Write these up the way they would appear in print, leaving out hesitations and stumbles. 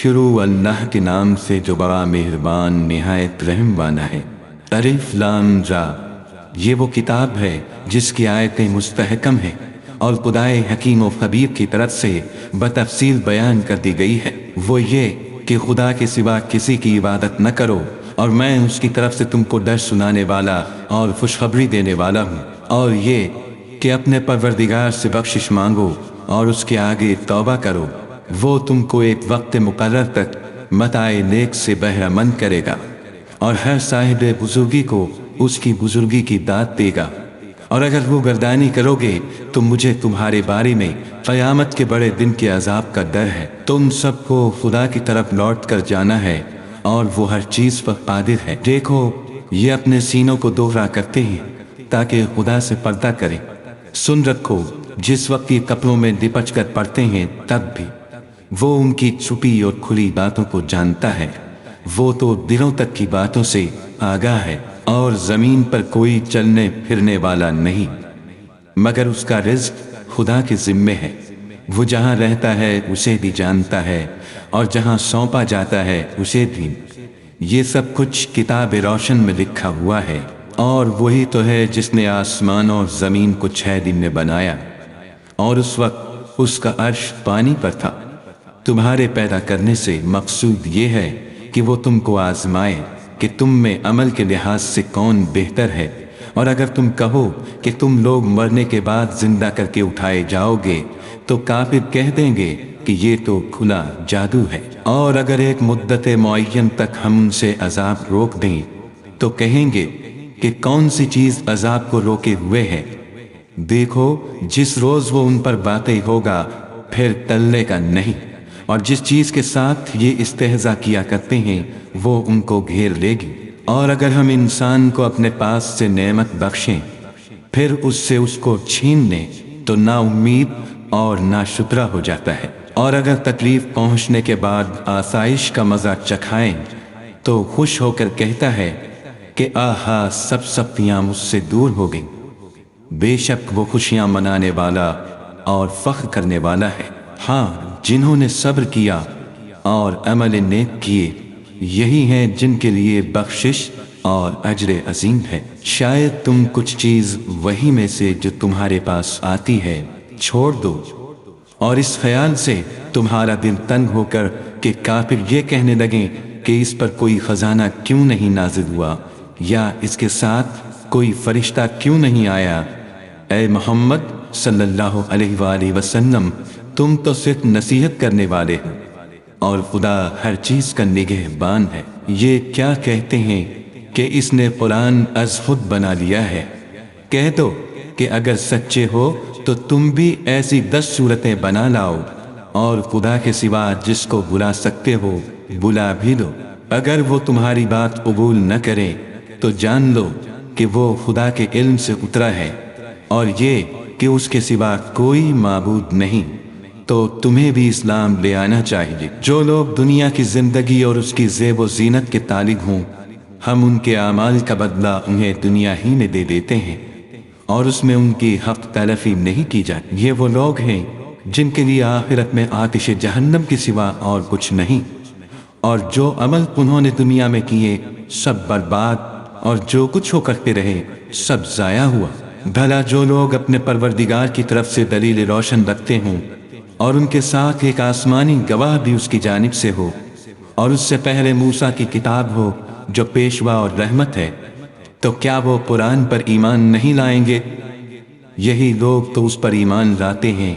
شروع اللہ کے نام سے جو بڑا مہربان نہایت رحم والا ہے۔ الف لام را، یہ وہ کتاب ہے جس کی آیتیں مستحکم ہیں اور خدائے حکیم و خبیر کی طرف سے بتفصیل بیان کر دی گئی ہے۔ وہ یہ کہ خدا کے سوا کسی کی عبادت نہ کرو، اور میں اس کی طرف سے تم کو ڈر سنانے والا اور خوشخبری دینے والا ہوں۔ اور یہ کہ اپنے پروردگار سے بخشش مانگو اور اس کے آگے توبہ کرو، وہ تم کو ایک وقت مقرر تک متاع نیک سے بہرہ مند کرے گا، اور ہر صاحب بزرگی کو اس کی بزرگی کی داد دے گا۔ اور اگر وہ گردانی کرو گے تو مجھے تمہارے بارے میں قیامت کے بڑے دن کے عذاب کا ڈر ہے۔ تم سب کو خدا کی طرف لوٹ کر جانا ہے اور وہ ہر چیز پر قادر ہے۔ دیکھو، یہ اپنے سینوں کو دوہرا کرتے ہیں تاکہ خدا سے پردہ کریں۔ سن رکھو، جس وقت یہ کپڑوں میں لپٹ کر پڑتے ہیں تب بھی وہ ان کی چھپی اور کھلی باتوں کو جانتا ہے۔ وہ تو دلوں تک کی باتوں سے آگاہ ہے، اور زمین پر کوئی چلنے پھرنے والا نہیں مگر اس کا رزق خدا کے ذمے ہے۔ وہ جہاں رہتا ہے اسے بھی جانتا ہے، اور جہاں سونپا جاتا ہے اسے بھی۔ یہ سب کچھ کتاب روشن میں لکھا ہوا ہے۔ اور وہی تو ہے جس نے آسمان اور زمین کو 6 دن میں بنایا، اور اس وقت اس کا عرش پانی پر تھا۔ تمہارے پیدا کرنے سے مقصود یہ ہے کہ وہ تم کو آزمائے کہ تم میں عمل کے لحاظ سے کون بہتر ہے۔ اور اگر تم کہو کہ تم لوگ مرنے کے بعد زندہ کر کے اٹھائے جاؤ گے تو کافر کہہ دیں گے کہ یہ تو کھلا جادو ہے۔ اور اگر ایک مدت معین تک ہم ان سے عذاب روک دیں تو کہیں گے کہ کون سی چیز عذاب کو روکے ہوئے ہے۔ دیکھو، جس روز وہ ان پر باتیں ہوگا پھر ٹلنے کا نہیں، اور جس چیز کے ساتھ یہ استہزاء کیا کرتے ہیں وہ ان کو گھیر لے گی۔ اور اگر ہم انسان کو اپنے پاس سے نعمت بخشیں پھر اس سے اس کو چھین لیں تو نا امید اور نا شکرا ہو جاتا ہے۔ اور اگر تکلیف پہنچنے کے بعد آسائش کا مزہ چکھائیں تو خوش ہو کر کہتا ہے کہ آہا، سب سختیاں مجھ سے دور ہو گئیں۔ بے شک وہ خوشیاں منانے والا اور فخر کرنے والا ہے۔ ہاں، جنہوں نے صبر کیا اور عمل نیک کیے، یہی ہیں جن کے لیے بخشش اور اجر عظیم ہے۔ شاید تم کچھ چیز وہی میں سے جو تمہارے پاس آتی ہے چھوڑ دو، اور اس خیال سے تمہارا دل تنگ ہو کر کہ کافر یہ کہنے لگیں کہ اس پر کوئی خزانہ کیوں نہیں نازل ہوا، یا اس کے ساتھ کوئی فرشتہ کیوں نہیں آیا۔ اے محمد صلی اللہ علیہ وآلہ وسلم، تم تو صرف نصیحت کرنے والے ہو، اور خدا ہر چیز کا نگہبان ہے۔ یہ کیا کہتے ہیں کہ اس نے قرآن از خود بنا لیا ہے؟ کہہ دو کہ اگر سچے ہو تو تم بھی ایسی 10 صورتیں بنا لاؤ، اور خدا کے سوا جس کو بلا سکتے ہو بلا بھی دو۔ اگر وہ تمہاری بات قبول نہ کرے تو جان لو کہ وہ خدا کے علم سے اترا ہے، اور یہ کہ اس کے سوا کوئی معبود نہیں۔ تو تمہیں بھی اسلام لے آنا چاہیے۔ جو لوگ دنیا کی زندگی اور اس کی زیب و زینت کے طالب ہوں، ہم ان کے اعمال کا بدلہ انہیں دنیا ہی میں دے دیتے ہیں، اور اس میں ان کی حق تلفی نہیں کی جاتی۔ یہ وہ لوگ ہیں جن کے لیے آخرت میں آتش جہنم کے سوا اور کچھ نہیں، اور جو عمل انہوں نے دنیا میں کیے سب برباد، اور جو کچھ ہو کرتے رہے سب ضائع ہوا۔ بھلا جو لوگ اپنے پروردگار کی طرف سے دلیل روشن رکھتے ہوں، اور ان کے ساتھ ایک آسمانی گواہ بھی اس کی جانب سے ہو، اور اس سے پہلے موسیٰ کی کتاب ہو جو پیشوا اور رحمت ہے، تو کیا وہ قرآن پر ایمان نہیں لائیں گے؟ یہی لوگ تو اس پر ایمان لاتے ہیں،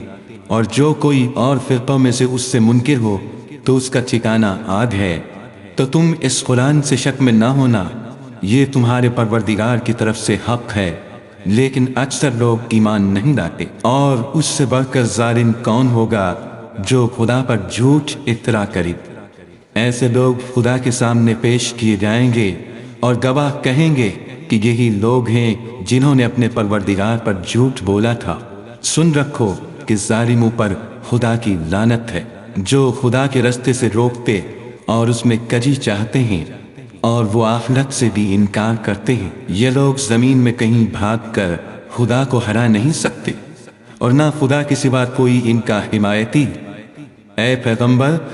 اور جو کوئی اور فرقوں میں سے اس سے منکر ہو تو اس کا ٹھکانہ آگ ہے۔ تو تم اس قرآن سے شک میں نہ ہونا، یہ تمہارے پروردگار کی طرف سے حق ہے، لیکن اکثر لوگ ایمان نہیں لاتے۔ اور اس سے بڑھ کر ظالم کون ہوگا جو خدا پر جھوٹ افترا کرے؟ ایسے لوگ خدا کے سامنے پیش کیے جائیں گے اور گواہ کہیں گے کہ یہی لوگ ہیں جنہوں نے اپنے پروردگار پر جھوٹ بولا تھا۔ سن رکھو کہ ظالموں پر خدا کی لعنت ہے، جو خدا کے رستے سے روکتے اور اس میں کجی چاہتے ہیں، اور وہ آخرت سے بھی انکار کرتے ہیں۔ یہ لوگ زمین میں کہیں بھاگ کر خدا کو ہرا نہیں سکتے، اور نہ خدا کے سوا کوئی ان کا حمایتی اے پیغمبر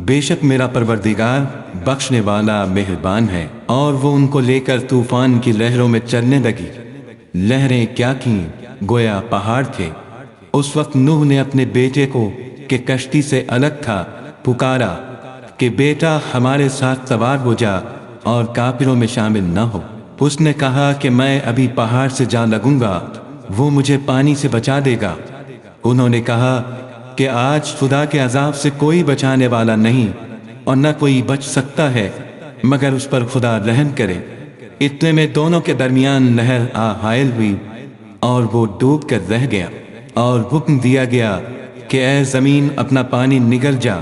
بے شک میرا پروردگار بخشنے والا مہربان ہے۔ اور وہ ان کو لے کر طوفان کی لہروں میں چلنے لگی۔ لہریں کیا تھیں، گویا پہاڑ تھے۔ اس وقت نوح نے اپنے بیٹے کو کہ کشتی سے الگ تھا پکارا کہ بیٹا ہمارے ساتھ سوار ہو جا اور کافروں میں شامل نہ ہو۔ اس نے کہا کہ میں ابھی پہاڑ سے جا لگوں گا، وہ مجھے پانی سے بچا دے گا۔ انہوں نے کہا کہ آج خدا کے عذاب سے کوئی بچانے والا نہیں اور نہ کوئی بچ سکتا ہے مگر اس پر خدا رحم کرے۔ اتنے میں دونوں کے درمیان لہر حائل ہوئی اور وہ ڈوب کر رہ گیا، اور حکم دیا گیا کہ اے زمین اپنا پانی نگل جا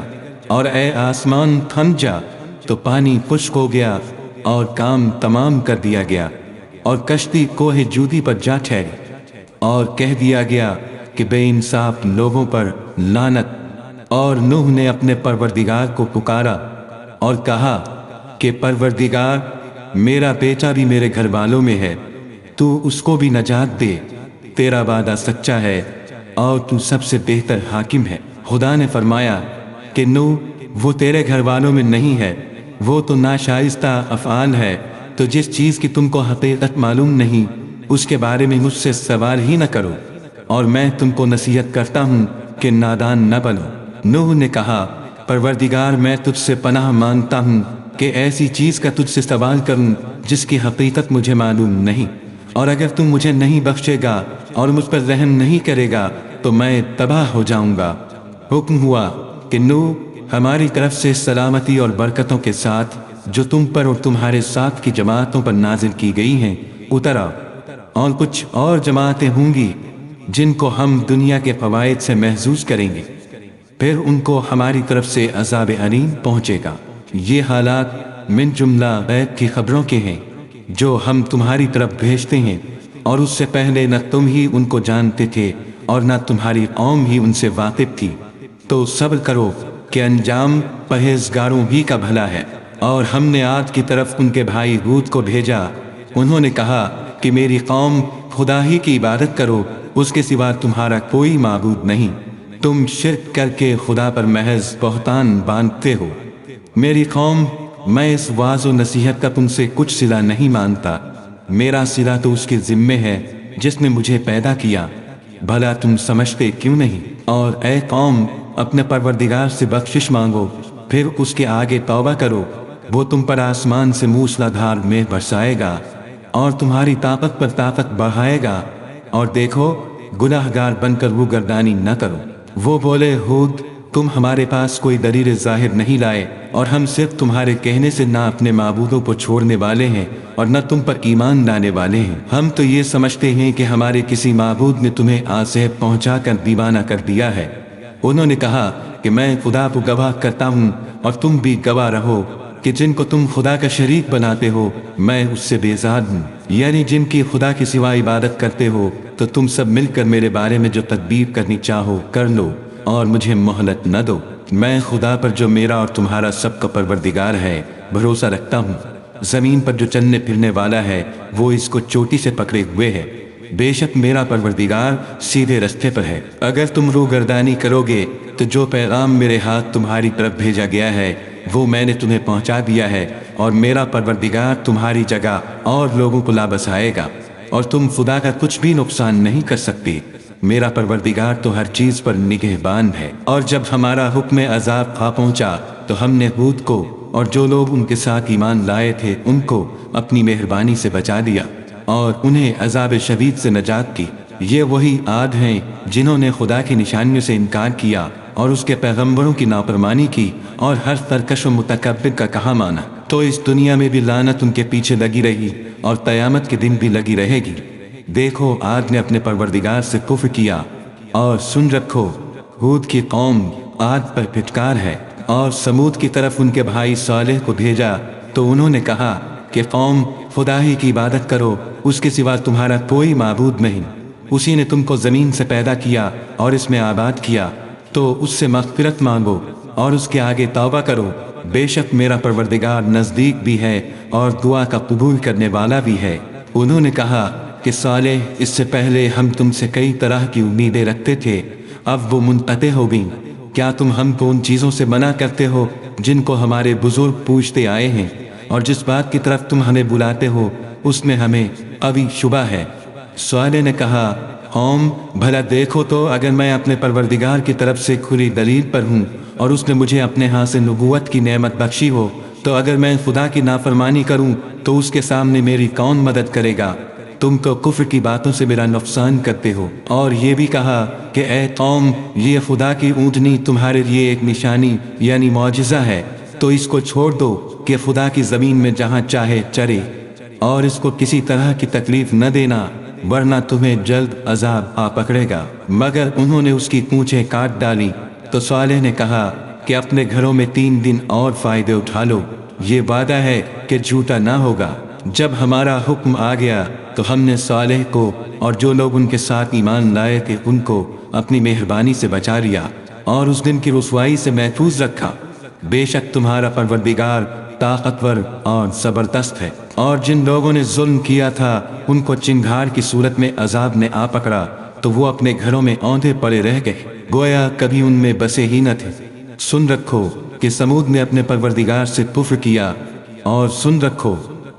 اور اے آسمان تھم جا، تو پانی خشک ہو گیا اور کام تمام کر دیا گیا، اور کشتی کوہ جودی پر جا ٹھہری، اور کہہ دیا گیا کہ بے انصاف لوگوں پر لعنت۔ اور نوح نے اپنے پروردگار کو پکارا اور کہا کہ پروردگار میرا بیٹا بھی میرے گھر والوں میں ہے، تو اس کو بھی نجات دے، تیرا وعدہ سچا ہے اور تو سب سے بہتر حاکم ہے۔ خدا نے فرمایا کہ نوح وہ تیرے گھر والوں میں نہیں ہے، وہ تو ناشائستہ افعال ہے، تو جس چیز کی تم کو حقیقت معلوم نہیں اس کے بارے میں مجھ سے سوال ہی نہ کرو، اور میں تم کو نصیحت کرتا ہوں کہ نادان نہ بنو۔ نوح نے کہا پروردگار میں تجھ سے پناہ مانگتا ہوں کہ ایسی چیز کا تجھ سے سوال کروں جس کی حقیقت مجھے معلوم نہیں، اور اگر تم مجھے نہیں بخشے گا اور مجھ پر رحم نہیں کرے گا تو میں تباہ ہو جاؤں گا۔ حکم ہوا کہ نوح ہماری طرف سے سلامتی اور برکتوں کے ساتھ جو تم پر اور تمہارے ساتھ کی جماعتوں پر نازل کی گئی ہیں اتر آؤ، اور کچھ اور جماعتیں ہوں گی جن کو ہم دنیا کے فوائد سے محظوظ کریں گے، پھر ان کو ہماری طرف سے عذاب علیم پہنچے گا۔ یہ حالات من جملہ غیب کی خبروں کے ہیں جو ہم تمہاری طرف بھیجتے ہیں، اور اس سے پہلے نہ تم ہی ان کو جانتے تھے اور نہ تمہاری قوم ہی ان سے واقف تھی، تو صبر کرو کہ انجام پرہیزگاروں ہی کا بھلا ہے۔ اور ہم نے عاد کی طرف ان کے بھائی ہود کو بھیجا، انہوں نے کہا کہ میری قوم خدا ہی کی عبادت کرو، اس کے سوا تمہارا کوئی معبود نہیں، تم شرک کر کے خدا پر محض بہتان باندھتے ہو۔ میری قوم میں اس واعظ و نصیحت کا تم سے کچھ صلہ نہیں مانتا، میرا صلہ تو اس کے ذمے ہے جس نے مجھے پیدا کیا، بھلا تم سمجھتے کیوں نہیں؟ اور اے قوم اپنے پروردگار سے بخشش مانگو، پھر اس کے آگے توبہ کرو، وہ تم پر آسمان سے موسلا دھار میں برسائے گا اور تمہاری طاقت پر طاقت بڑھائے گا، اور دیکھو گناہ گار بن کر وہ گردانی نہ کرو۔ وہ بولے ہود تم ہمارے پاس کوئی دلیل ظاہر نہیں لائے، اور ہم صرف تمہارے کہنے سے نہ اپنے معبودوں کو چھوڑنے والے ہیں اور نہ تم پر ایمان لانے والے ہیں، ہم تو یہ سمجھتے ہیں کہ ہمارے کسی معبود نے تمہیں آزیب پہنچا کر دیوانہ کر دیا ہے۔ انہوں نے کہا کہ میں خدا کو گواہ کرتا ہوں اور تم بھی گواہ رہو کہ جن کو تم خدا کا شریک بناتے ہو میں اس سے بیزار ہوں، یعنی جن کی خدا کے سوا عبادت کرتے ہو، تو تم سب مل کر میرے بارے میں جو تدبیر کرنی چاہو کر لو اور مجھے مہلت نہ دو۔ میں خدا پر جو میرا اور تمہارا سب کا پروردگار ہے بھروسہ رکھتا ہوں، زمین پر جو چلنے پھرنے والا ہے وہ اس کو چوٹی سے پکڑے ہوئے ہے، بے شک میرا پروردگار سیدھے رستے پر ہے۔ اگر تم روگردانی کرو گے تو جو پیغام میرے ہاتھ تمہاری طرف بھیجا گیا ہے وہ میں نے تمہیں پہنچا دیا ہے، اور میرا پروردگار تمہاری جگہ اور لوگوں کو لا بسائے گا، اور تم خدا کا کچھ بھی نقصان نہیں کر سکتے، میرا پروردگار تو ہر چیز پر نگہبان ہے۔ اور جب ہمارا حکم عذاب آ پہنچا تو ہم نے ہود کو اور جو لوگ ان کے ساتھ ایمان لائے تھے ان کو اپنی مہربانی سے بچا دیا اور انہیں عذاب شدید سے نجات کی۔ یہ وہی عاد ہیں جنہوں نے خدا کی نشانیوں سے انکار کیا اور اس کے پیغمبروں کی نافرمانی کی اور ہر سرکش و متکبر کا کہا مانا، تو اس دنیا میں بھی لعنت ان کے پیچھے لگی رہی اور قیامت کے دن بھی لگی رہے گی۔ دیکھو عاد نے اپنے پروردگار سے کفر کیا، اور سن رکھو ہود کی قوم عاد پر پھٹکار ہے۔ اور سمود کی طرف ان کے بھائی صالح کو بھیجا تو انہوں نے کہا کہ قوم خدا ہی کی عبادت کرو، اس کے سوا تمہارا کوئی معبود نہیں، اسی نے تم کو زمین سے پیدا کیا اور اس میں آباد کیا، تو اس سے مغفرت مانگو اور اس کے آگے توبہ کرو، بے شک میرا پروردگار نزدیک بھی ہے اور دعا کا قبول کرنے والا بھی ہے۔ انہوں نے کہا کہ صالح اس سے پہلے ہم تم سے کئی طرح کی امیدیں رکھتے تھے، اب وہ منقطع ہو گئیں، کیا تم ہم کو ان چیزوں سے منع کرتے ہو جن کو ہمارے بزرگ پوچھتے آئے ہیں، اور جس بات کی طرف تم ہمیں بلاتے ہو اس میں ہمیں ابھی شبہ ہے۔ صالح نے کہا، قوم بھلا دیکھو تو اگر میں اپنے پروردگار کی طرف سے کھلی دلیل پر ہوں اور اس نے مجھے اپنے ہاں سے نبوت کی نعمت بخشی ہو، تو اگر میں خدا کی نافرمانی کروں تو اس کے سامنے میری کون مدد کرے گا؟ تم تو کفر کی باتوں سے میرا نقصان کرتے ہو۔ اور یہ بھی کہا کہ اے قوم، یہ خدا کی اونٹنی تمہارے لیے ایک نشانی یعنی معجزہ ہے، تو اس کو چھوڑ دو کہ خدا کی زمین میں جہاں چاہے چرے، اور اس کو کسی طرح کی تکلیف نہ دینا، ورنہ تمہیں جلد عذاب آ پکڑے گا۔ مگر انہوں نے اس کی پونچھیں کاٹ ڈالی۔ تو صالح نے کہا کہ اپنے گھروں میں 3 دن اور فائدے اٹھا لو، یہ وعدہ ہے کہ جھوٹا نہ ہوگا۔ جب ہمارا حکم آ گیا تو ہم نے صالح کو اور جو لوگ ان کے ساتھ ایمان لائے تھے ان کو اپنی مہربانی سے بچا لیا اور اس دن کی رسوائی سے محفوظ رکھا۔ بے شک تمہارا پروردگار طاقتور اور زبردست ہے۔ اور جن لوگوں نے ظلم کیا تھا ان کو چنگھاڑ کی صورت میں عذاب نے آ پکڑا تو وہ اپنے گھروں میں اوندھے پڑے رہ گئے، گویا کبھی ان میں بسے ہی نہ تھے۔ سن رکھو کہ سمود نے اپنے پروردگار سے کفر کیا، اور سن رکھو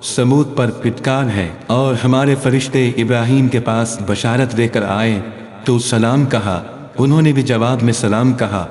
سمود پر پھٹکار ہے۔ اور ہمارے فرشتے ابراہیم کے پاس بشارت لے کر آئے تو سلام کہا، انہوں نے بھی جواب میں سلام کہا۔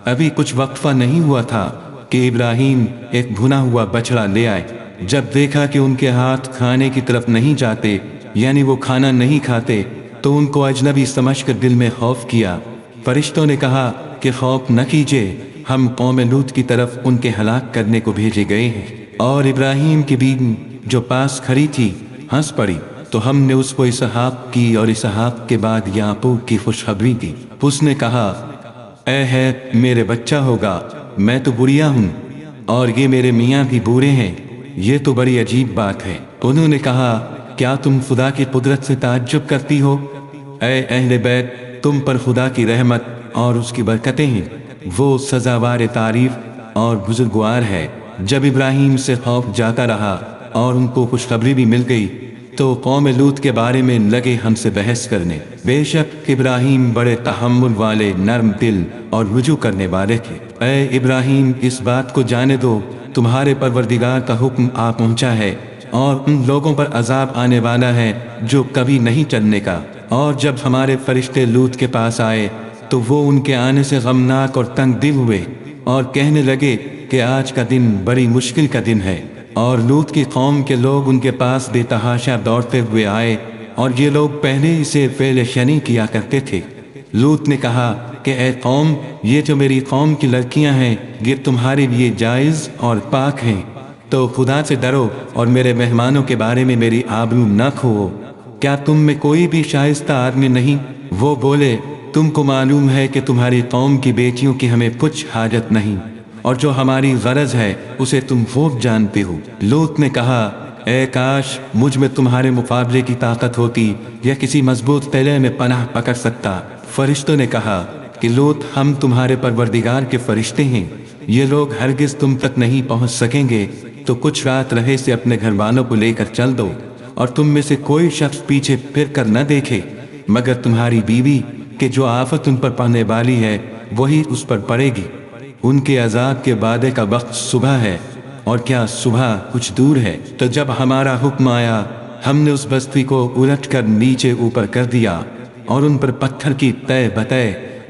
ابھی کچھ وقفہ نہیں ہوا تھا کہ ابراہیم ایک بھنا ہوا بچڑا لے آئے۔ جب دیکھا کہ ان کے ہاتھ کھانے کی طرف نہیں جاتے، یعنی وہ کھانا نہیں کھاتے، تو ان کو اجنبی سمجھ کر دل میں خوف کیا۔ فرشتوں نے کہا کہ خوف نہ کیجیے، ہم قوم لوط کی طرف ان کے ہلاک کرنے کو بھیجے گئے ہیں۔ اور ابراہیم کی بیوی جو پاس کھڑی تھی ہنس پڑی، تو ہم نے اس کو اسحاق کی اور اسحاق کے بعد یعقوب کی خوشخبری دی۔ اس نے کہا، اے ہے میرے بچہ ہوگا، میں تو بڑھیا ہوں اور یہ میرے میاں بھی بوڑھے ہیں، یہ تو بڑی عجیب بات ہے۔ انہوں نے کہا، کیا تم خدا کی قدرت سے تعجب کرتی ہو؟ اے اہل بیت، تم پر خدا کی رحمت اور اس کی برکتیں ہیں، وہ سزاوار تعریف اور بزرگوار ہے۔ جب ابراہیم سے خوف جاتا رہا اور ان کو خوشخبری بھی مل گئی تو قوم لوط کے بارے میں لگے ہم سے بحث کرنے۔ بے شک ابراہیم بڑے تحمل والے، نرم دل اور رجوع کرنے والے تھے۔ اے ابراہیم، اس بات کو جانے دو تمہارے پروردگار کا حکم آ پہنچا ہے اور ان لوگوں پر عذاب آنے والا ہے جو کبھی نہیں چلنے کا۔ اور جب ہمارے فرشتے لوط کے پاس آئے تو وہ ان کے آنے سے غمناک اور تنگ دل ہوئے اور کہنے لگے کہ آج کا دن بڑی مشکل کا دن ہے۔ اور لوط کی قوم کے لوگ ان کے پاس بے تحاشا دوڑتے ہوئے آئے، اور یہ لوگ پہلے ہی سے فعل شنیع کیا کرتے تھے۔ لوط نے کہا کہ اے قوم، یہ جو میری قوم کی لڑکیاں ہیں یہ تمہارے لیے جائز اور پاک ہیں، تو خدا سے ڈرو اور میرے مہمانوں کے بارے میں میری آبرو نہ کھوؤ۔ کیا تم میں کوئی بھی شائستہ آدمی نہیں؟ وہ بولے، تم کو معلوم ہے کہ تمہاری قوم کی بیٹیوں کی ہمیں کچھ حاجت نہیں، اور جو ہماری غرض ہے اسے تم خوب جانتے ہو۔ لوط نے کہا، اے کاش مجھ میں تمہارے مقابلے کی طاقت ہوتی یا کسی مضبوط قلعے میں پناہ پکڑ سکتا۔ فرشتوں نے کہا کہ لوط، ہم تمہارے پروردگار کے فرشتے ہیں، یہ لوگ ہرگز تم تک نہیں پہنچ سکیں گے، تو کچھ رات رہے سے اپنے گھر والوں کو لے کر چل دو، اور تم میں سے کوئی شخص پیچھے پھر کر نہ دیکھے مگر تمہاری بیوی، کہ جو آفت ان پر پڑنے والی ہے وہی اس پر پڑے گی۔ ان کے عذاب کے بعد کا وقت صبح ہے، اور کیا صبح کچھ دور ہے؟ تو جب ہمارا حکم آیا ہم نے اس بستی کو الٹ کر نیچے اوپر کر دیا اور ان پر پتھر کی تہ بتہ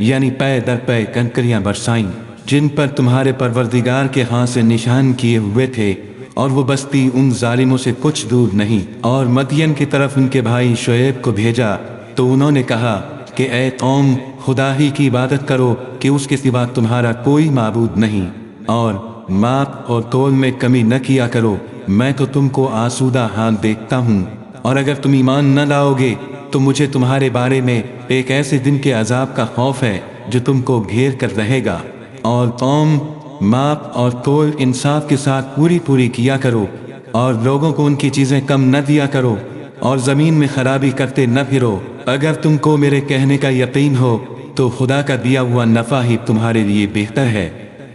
یعنی پے در پے کنکریاں برسائیں جن پر تمہارے پروردگار کے ہاں سے نشان کیے ہوئے تھے، اور وہ بستی ان ظالموں سے کچھ دور نہیں۔ اور مدین کی طرف ان کے بھائی شعیب کو بھیجا تو انہوں نے کہا کہ اے قوم، خدا ہی کی عبادت کرو کہ اس کے سوا تمہارا کوئی معبود نہیں، اور ماپ اور تول میں کمی نہ کیا کرو، میں تو تم کو آسودہ حال دیکھتا ہوں، اور اگر تم ایمان نہ لاؤ گے تو مجھے تمہارے بارے میں ایک ایسے دن کے عذاب کا خوف ہے جو تم کو گھیر کر رہے گا۔ اور قوم، ماپ اور تول انصاف کے ساتھ پوری کیا کرو، اور لوگوں کو ان کی چیزیں کم نہ دیا کرو، اور زمین میں خرابی کرتے نہ پھرو۔ اگر تم کو میرے کہنے کا یقین ہو تو خدا کا دیا ہوا نفع ہی تمہارے لیے بہتر ہے،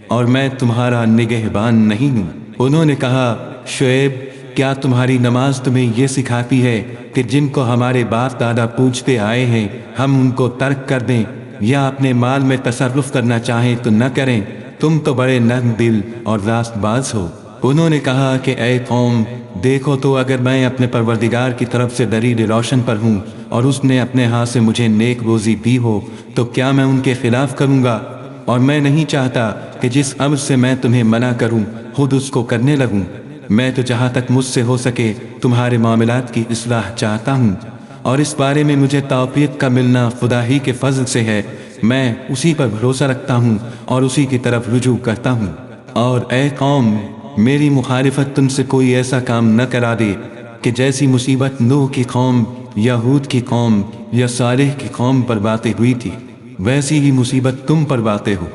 اور میں تمہارا نگہبان نہیں ہوں۔ انہوں نے کہا، شعیب، کیا تمہاری نماز تمہیں یہ سکھاتی ہے کہ جن کو ہمارے باپ دادا پوجتے آئے ہیں ہم ان کو ترک کر دیں، یا اپنے مال میں تصرف کرنا چاہیں تو نہ کریں؟ تم تو بڑے نرم دل اور راست باز ہو۔ انہوں نے کہا کہ اے قوم، دیکھو تو اگر میں اپنے پروردگار کی طرف سے دلیل روشن پر ہوں اور اس نے اپنے ہاتھ سے مجھے نیک روزی دی ہو تو کیا میں ان کے خلاف کروں گا؟ اور میں نہیں چاہتا کہ جس امر سے میں تمہیں منع کروں خود اس کو کرنے لگوں۔ میں تو جہاں تک مجھ سے ہو سکے تمہارے معاملات کی اصلاح چاہتا ہوں، اور اس بارے میں مجھے توفیق کا ملنا خدا ہی کے فضل سے ہے۔ میں اسی پر بھروسہ رکھتا ہوں اور اسی کی طرف رجوع کرتا ہوں۔ اور اے قوم، میری مخالفت تم سے کوئی ایسا کام نہ کرا دے کہ جیسی مصیبت نوح کی قوم یا ہود کی قوم یا صالح کی قوم پر واقع ہوئی تھی، ویسی ہی مصیبت تم پر واقع ہو۔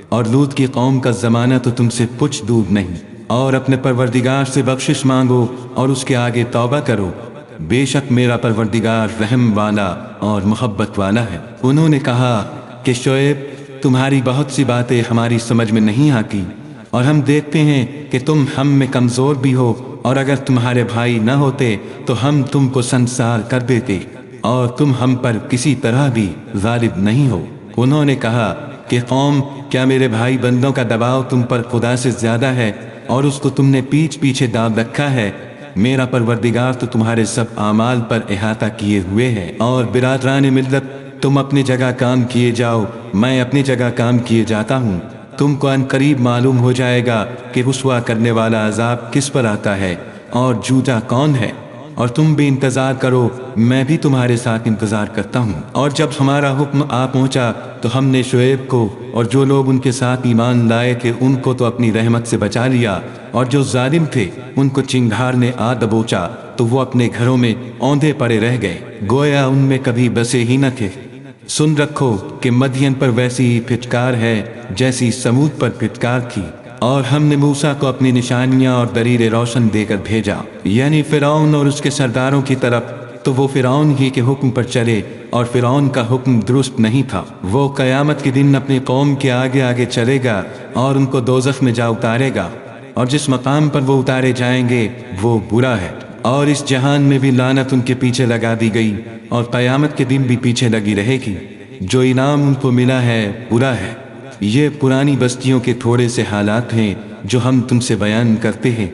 اور لوط کی قوم کا زمانہ تو تم سے کچھ دور نہیں۔ اور اپنے پروردگار سے بخشش مانگو اور اس کے آگے توبہ کرو، بے شک میرا پروردگار رحم والا اور محبت والا ہے۔ انہوں نے کہا کہ شعیب، تمہاری بہت سی باتیں ہماری سمجھ میں نہیں آتی، اور ہم دیکھتے ہیں کہ تم ہم میں کمزور بھی ہو، اور اگر تمہارے بھائی نہ ہوتے تو ہم تم کو سنسار کر دیتے، اور تم ہم پر کسی طرح بھی غالب نہیں ہو۔ انہوں نے کہا کہ قوم، کیا میرے بھائی بندوں کا دباؤ تم پر خدا سے زیادہ ہے اور اس کو تم نے پیچھے داب رکھا ہے؟ میرا پروردگار تو تمہارے سب اعمال پر احاطہ کیے ہوئے ہے۔ اور برادران ملت، تم اپنی جگہ کام کیے جاؤ، میں اپنی جگہ کام کیے جاتا ہوں۔ تم کو ان قریب معلوم ہو جائے گا کہ رسوا کرنے والا عذاب کس پر آتا ہے اور جھوٹا کون ہے، اور تم بھی انتظار کرو، میں بھی تمہارے ساتھ انتظار کرتا ہوں۔ اور جب ہمارا حکم آ پہنچا تو ہم نے شعیب کو اور جو لوگ ان کے ساتھ ایمان لائے تھے ان کو تو اپنی رحمت سے بچا لیا، اور جو ظالم تھے ان کو چنگھار نے آ دبوچا تو وہ اپنے گھروں میں اوندھے پڑے رہ گئے، گویا ان میں کبھی بسے ہی نہ تھے۔ سن رکھو کہ مدین پر ویسی ہی پھٹکار ہے جیسی سمود پر پھٹکار تھی، اور ہم نے موسیٰ کو اپنی نشانیاں اور دلیل روشن دے کر بھیجا، یعنی فرعون اور اس کے سرداروں کی طرف، تو وہ فرعون ہی کے حکم پر چلے، اور فرعون کا حکم درست نہیں تھا۔ وہ قیامت کے دن اپنی قوم کے آگے آگے چلے گا اور ان کو دوزخ میں جا اتارے گا، اور جس مقام پر وہ اتارے جائیں گے وہ برا ہے۔ اور اس جہان میں بھی لعنت ان کے پیچھے لگا دی گئی، اور قیامت کے دن بھی پیچھے لگی رہے گی۔ جو انعام ان کو ملا ہے برا ہے۔ یہ پرانی بستیوں کے تھوڑے سے حالات ہیں جو ہم تم سے بیان کرتے ہیں،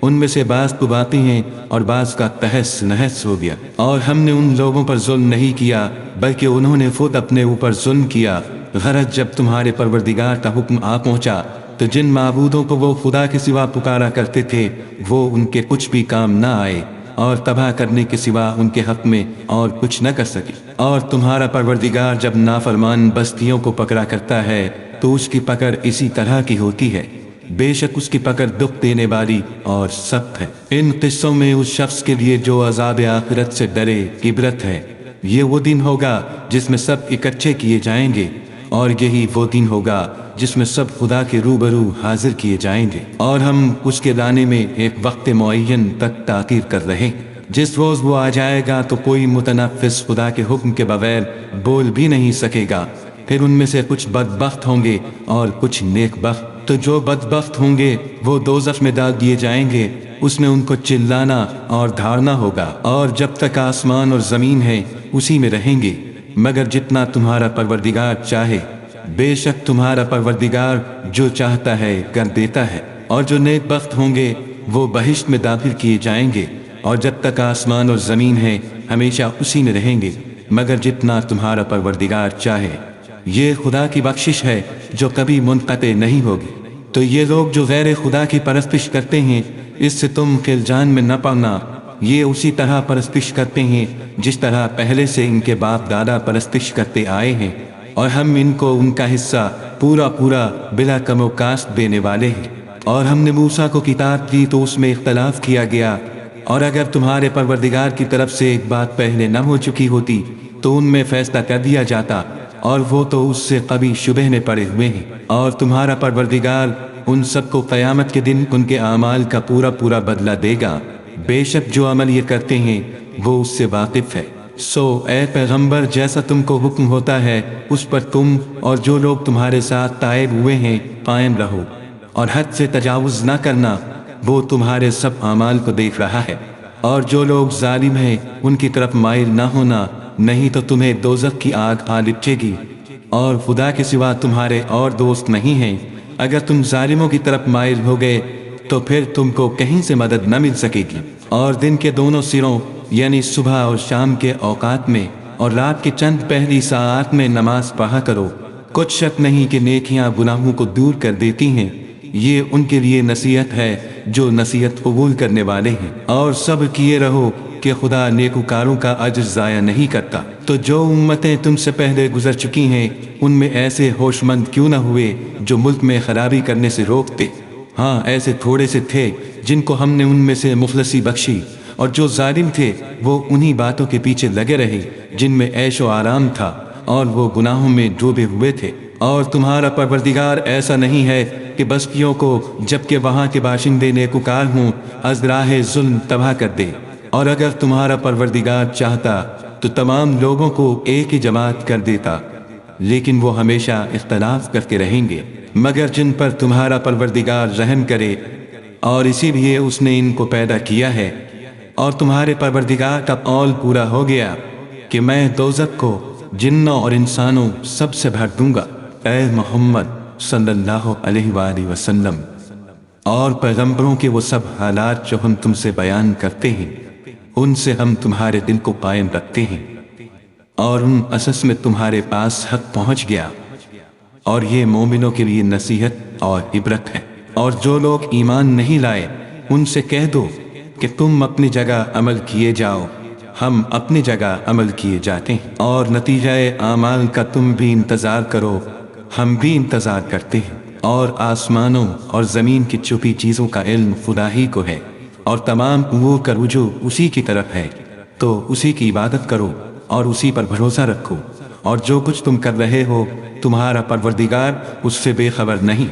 ان میں سے بعض تو باتیں ہیں اور بعض کا تہس نہس ہو گیا۔ اور ہم نے ان لوگوں پر ظلم نہیں کیا بلکہ انہوں نے خود اپنے اوپر ظلم کیا۔ غرض جب تمہارے پروردگار کا حکم آ پہنچا تو جن معبودوں کو وہ خدا کے سوا پکارا کرتے تھے وہ ان کے کچھ بھی کام نہ آئے، اور تباہ کرنے کے سوا ان کے حق میں اور کچھ نہ کر سکے۔ اور تمہارا پروردگار جب نافرمان بستیوں کو پکڑا کرتا ہے تو اس کی پکڑ اسی طرح کی ہوتی ہے، بے شک اس کی پکڑ دکھ دینے والی اور سخت ہے۔ ان قصوں میں اس شخص کے لیے جو عذاب آخرت سے ڈرے عبرت ہے۔ یہ وہ دن ہوگا جس میں سب اکٹھے کیے جائیں گے، اور یہی وہ دن ہوگا جس میں سب خدا کے روبرو حاضر کیے جائیں گے، اور ہم اس کے لانے میں ایک وقت معین تک تاخیر کر رہے۔ جس روز وہ آ جائے گا تو کوئی متنفس خدا کے حکم کے بغیر بول بھی نہیں سکے گا۔ پھر ان میں سے کچھ بدبخت ہوں گے اور کچھ نیک بخت۔ تو جو بدبخت ہوں گے وہ دوزخ میں ڈال دیے جائیں گے، اس میں ان کو چلانا اور دھاڑنا ہوگا، اور جب تک آسمان اور زمین ہے اسی میں رہیں گے، مگر جتنا تمہارا پروردگار چاہے۔ بے شک تمہارا پروردگار جو چاہتا ہے کر دیتا ہے۔ اور جو نیک بخت ہوں گے وہ بہشت میں داخل کیے جائیں گے، اور جب تک آسمان اور زمین ہے ہمیشہ اسی میں رہیں گے، مگر جتنا تمہارا پروردگار چاہے۔ یہ خدا کی بخشش ہے جو کبھی منقطع نہیں ہوگی۔ تو یہ لوگ جو غیر خدا کی پرستش کرتے ہیں، اس سے تم خلجان میں نہ پڑنا۔ یہ اسی طرح پرستش کرتے ہیں جس طرح پہلے سے ان کے باپ دادا پرستش کرتے آئے ہیں، اور ہم ان کو ان کا حصہ پورا بلا کم و کاست دینے والے ہیں۔ اور ہم نے موسیٰ کو کتاب دی تو اس میں اختلاف کیا گیا، اور اگر تمہارے پروردگار کی طرف سے ایک بات پہلے نہ ہو چکی ہوتی تو ان میں فیصلہ کر دیا جاتا، اور وہ تو اس سے کبھی شبہ میں پڑے ہوئے ہیں۔ اور تمہارا پروردگار ان سب کو قیامت کے دن ان کے اعمال کا پورا بدلہ دے گا، بے شک جو عمل یہ کرتے ہیں وہ اس سے واقف ہے۔ سو اے پیغمبر، جیسا تم کو حکم ہوتا ہے اس پر تم اور جو لوگ تمہارے ساتھ تائب ہوئے ہیں قائم رہو، اور حد سے تجاوز نہ کرنا، وہ تمہارے سب اعمال کو دیکھ رہا ہے۔ اور جو لوگ ظالم ہیں ان کی طرف مائل نہ ہونا، نہیں تو تمہیں دوزخ کی آگ آ لپٹے گی، اور خدا کے سوا تمہارے اور دوست نہیں ہیں۔ اگر تم ظالموں کی طرف مائل ہو گئے تو پھر تم کو کہیں سے مدد نہ مل سکے گی۔ اور دن کے دونوں سروں یعنی صبح اور شام کے اوقات میں اور رات کے چند پہلی ساعات میں نماز پڑھا کرو، کچھ شک نہیں کہ نیکیاں گناہوں کو دور کر دیتی ہیں۔ یہ ان کے لیے نصیحت ہے جو نصیحت قبول کرنے والے ہیں۔ اور صبر کیے رہو کہ خدا نیکوکاروں کا اجر ضائع نہیں کرتا۔ تو جو امتیں تم سے پہلے گزر چکی ہیں ان میں ایسے ہوش مند کیوں نہ ہوئے جو ملک میں خرابی کرنے سے روکتے؟ ہاں ایسے تھوڑے سے تھے جن کو ہم نے ان میں سے مفلسی بخشی، اور جو ظالم تھے وہ انہی باتوں کے پیچھے لگے رہے جن میں عیش و آرام تھا، اور وہ گناہوں میں ڈوبے ہوئے تھے۔ اور تمہارا پروردگار ایسا نہیں ہے کہ بستیوں کو جبکہ وہاں کے باشندے نیکوکار ہوں از راہ ظلم تباہ کر دے۔ اور اگر تمہارا پروردگار چاہتا تو تمام لوگوں کو ایک ہی جماعت کر دیتا، لیکن وہ ہمیشہ اختلاف کرتے رہیں گے، مگر جن پر تمہارا پروردگار رحم کرے، اور اسی لیے اس نے ان کو پیدا کیا ہے۔ اور تمہارے پروردگار کا قول پورا ہو گیا کہ میں دوزخ کو جنوں اور انسانوں سب سے بھر دوں گا۔ اے محمد صلی اللہ علیہ وآلہ وسلم اور پیغمبروں کے وہ سب حالات جو ہم تم سے بیان کرتے ہیں ان سے ہم تمہارے دل کو قائم رکھتے ہیں، اور ان اساس میں تمہارے پاس حق پہنچ گیا، اور یہ مومنوں کے لیے نصیحت اور عبرت ہے۔ اور جو لوگ ایمان نہیں لائے ان سے کہہ دو کہ تم اپنی جگہ عمل کیے جاؤ، ہم اپنی جگہ عمل کیے جاتے ہیں، اور نتیجہ اعمال کا تم بھی انتظار کرو، ہم بھی انتظار کرتے ہیں۔ اور آسمانوں اور زمین کی چھپی چیزوں کا علم خدا ہی کو ہے، اور تمام امور کا رجوع اسی کی طرف ہے، تو اسی کی عبادت کرو اور اسی پر بھروسہ رکھو، اور جو کچھ تم کر رہے ہو تمہارا پروردگار اس سے بے خبر نہیں۔